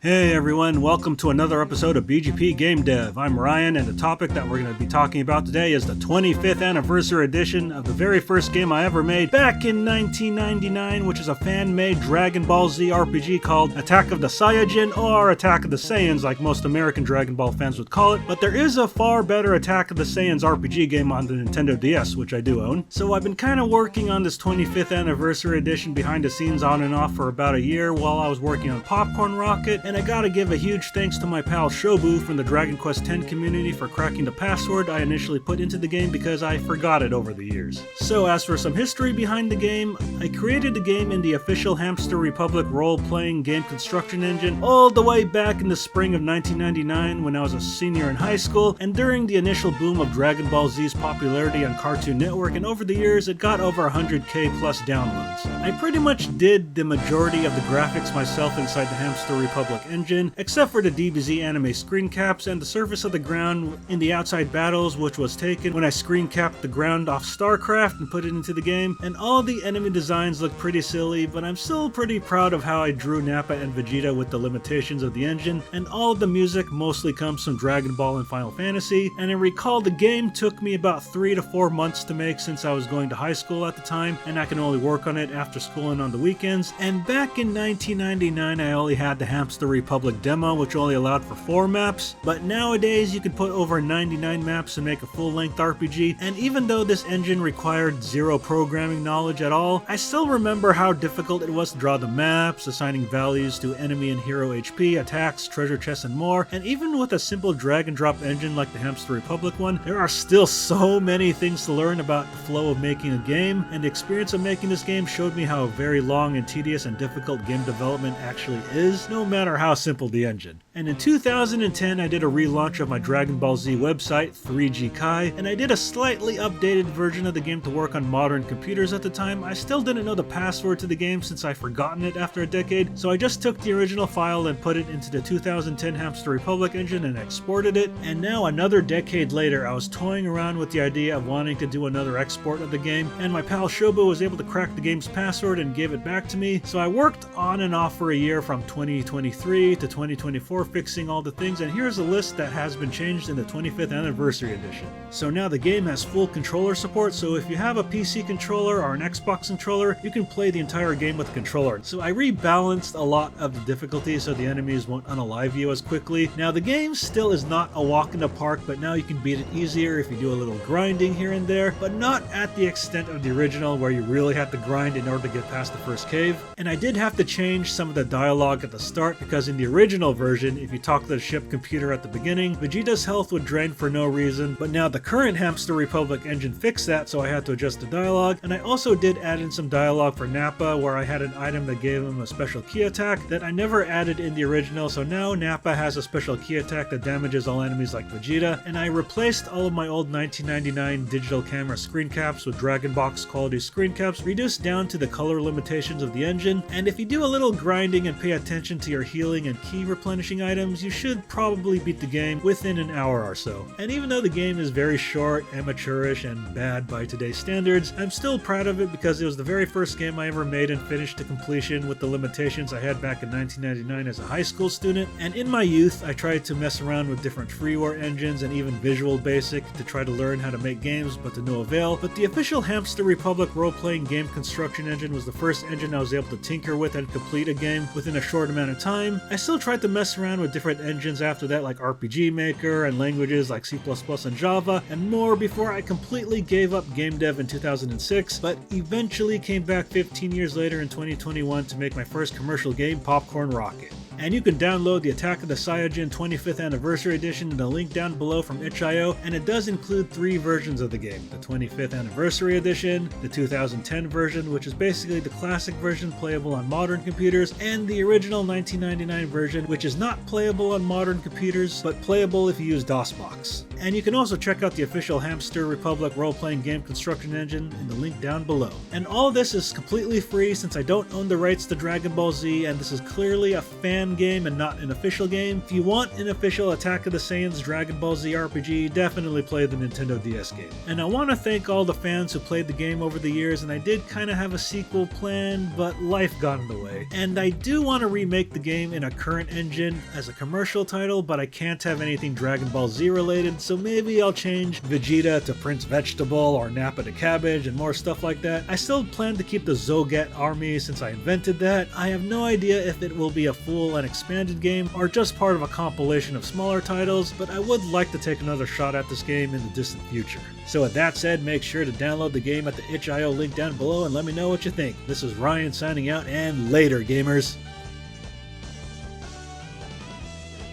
Hey everyone, welcome to another episode of BGP Game Dev. I'm Ryan, and the topic that we're going to be talking about today is the 25th anniversary edition of the very first game I ever made back in 1999, which is a fan-made Dragon Ball Z RPG called Attack of the Saiya-Jin, or Attack of the Saiyans like most American Dragon Ball fans would call it, but there is a far better Attack of the Saiyans RPG game on the Nintendo DS, which I do own. So I've been kind of working on this 25th anniversary edition behind the scenes on and off for about a year while I was working on Popcorn Rocket, and I gotta give a huge thanks to my pal Shobu from the Dragon Quest X community for cracking the password I initially put into the game because I forgot it over the years. So as for some history behind the game, I created the game in the official Hamster Republic role-playing game construction engine all the way back in the spring of 1999 when I was a senior in high school, and during the initial boom of Dragon Ball Z's popularity on Cartoon Network, and over the years it got over 100k plus downloads. I pretty much did the majority of the graphics myself inside the Hamster Republic engine, except for the DBZ anime screen caps and the surface of the ground in the outside battles, which was taken when I screen capped the ground off StarCraft and put it into the game, and all the enemy designs look pretty silly, but I'm still pretty proud of how I drew Nappa and Vegeta with the limitations of the engine, and all of the music mostly comes from Dragon Ball and Final Fantasy, and I recall the game took me about 3 to 4 months to make since I was going to high school at the time, and I can only work on it after school and on the weekends, and back in 1999 I only had the Hamster Republic demo, which only allowed for 4 maps, but nowadays you can put over 99 maps and make a full-length RPG, and even though this engine required zero programming knowledge at all, I still remember how difficult it was to draw the maps, assigning values to enemy and hero HP, attacks, treasure chests, and more, and even with a simple drag-and-drop engine like the Hamster Republic one, there are still so many things to learn about the flow of making a game, and the experience of making this game showed me how very long and tedious and difficult game development actually is, no matter how simple the engine. And in 2010 I did a relaunch of my Dragon Ball Z website, 3G Kai, and I did a slightly updated version of the game to work on modern computers at the time. I still didn't know the password to the game since I'd forgotten it after a decade, so I just took the original file and put it into the 2010 Hamster Republic engine and exported it, and now another decade later I was toying around with the idea of wanting to do another export of the game, and my pal Shobu was able to crack the game's password and gave it back to me, so I worked on and off for a year from 2023 to 2024 fixing all the things, and here's a list that has been changed in the 25th anniversary edition. So now the game has full controller support, so if you have a PC controller or an Xbox controller, you can play the entire game with a controller. So I rebalanced a lot of the difficulty so the enemies won't unalive you as quickly. Now the game still is not a walk in the park, but now you can beat it easier if you do a little grinding here and there, but not at the extent of the original where you really have to grind in order to get past the first cave. And I did have to change some of the dialogue at the start because in the original version, if you talk to the ship computer at the beginning, Vegeta's health would drain for no reason, but now the current Hamster Republic engine fixed that, so I had to adjust the dialogue, and I also did add in some dialogue for Nappa where I had an item that gave him a special key attack that I never added in the original, so now Nappa has a special key attack that damages all enemies like Vegeta, and I replaced all of my old 1999 digital camera screen caps with Dragon Box quality screen caps, reduced down to the color limitations of the engine, and if you do a little grinding and pay attention to your healing and key replenishing items, you should probably beat the game within an hour or so. And even though the game is very short, amateurish, and bad by today's standards, I'm still proud of it because it was the very first game I ever made and finished to completion with the limitations I had back in 1999 as a high school student. And in my youth, I tried to mess around with different freeware engines and even Visual Basic to try to learn how to make games, but to no avail. But the official Hamster Republic role-playing game construction engine was the first engine I was able to tinker with and complete a game within a short amount of time. I still tried to mess around with different engines after that, like RPG Maker and languages like C++ and Java and more, before I completely gave up game dev in 2006, but eventually came back 15 years later in 2021 to make my first commercial game, Popcorn Rocket. And you can download the Attack of the Saiya-Jin 25th Anniversary Edition in the link down below from itch.io, and it does include 3 versions of the game. The 25th Anniversary Edition, the 2010 version, which is basically the classic version playable on modern computers, and the original 1999 version, which is not playable on modern computers, but playable if you use DOSBox. And you can also check out the official Hamster Republic role-playing game construction engine in the link down below. And all this is completely free since I don't own the rights to Dragon Ball Z, and this is clearly a fan fan game and not an official game. If you want an official Attack of the Saiyans Dragon Ball Z RPG, definitely play the Nintendo DS game. And I want to thank all the fans who played the game over the years, and I did kind of have a sequel planned, but life got in the way. And I do want to remake the game in a current engine as a commercial title, but I can't have anything Dragon Ball Z related, so maybe I'll change Vegeta to Prince Vegetable or Nappa to Cabbage and more stuff like that. I still plan to keep the Zoget army since I invented that. I have no idea if it will be a full and expanded game or just part of a compilation of smaller titles, but I would like to take another shot at this game in the distant future. So with that said, make sure to download the game at the itch.io link down below and let me know what you think. This is Ryan signing out, and later, gamers!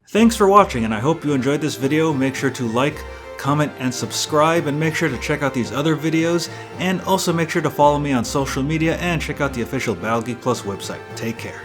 Thanks for watching, and I hope you enjoyed this video. Make sure to like, comment, and subscribe, and make sure to check out these other videos, and also make sure to follow me on social media and check out the official Battle Geek Plus website. Take care.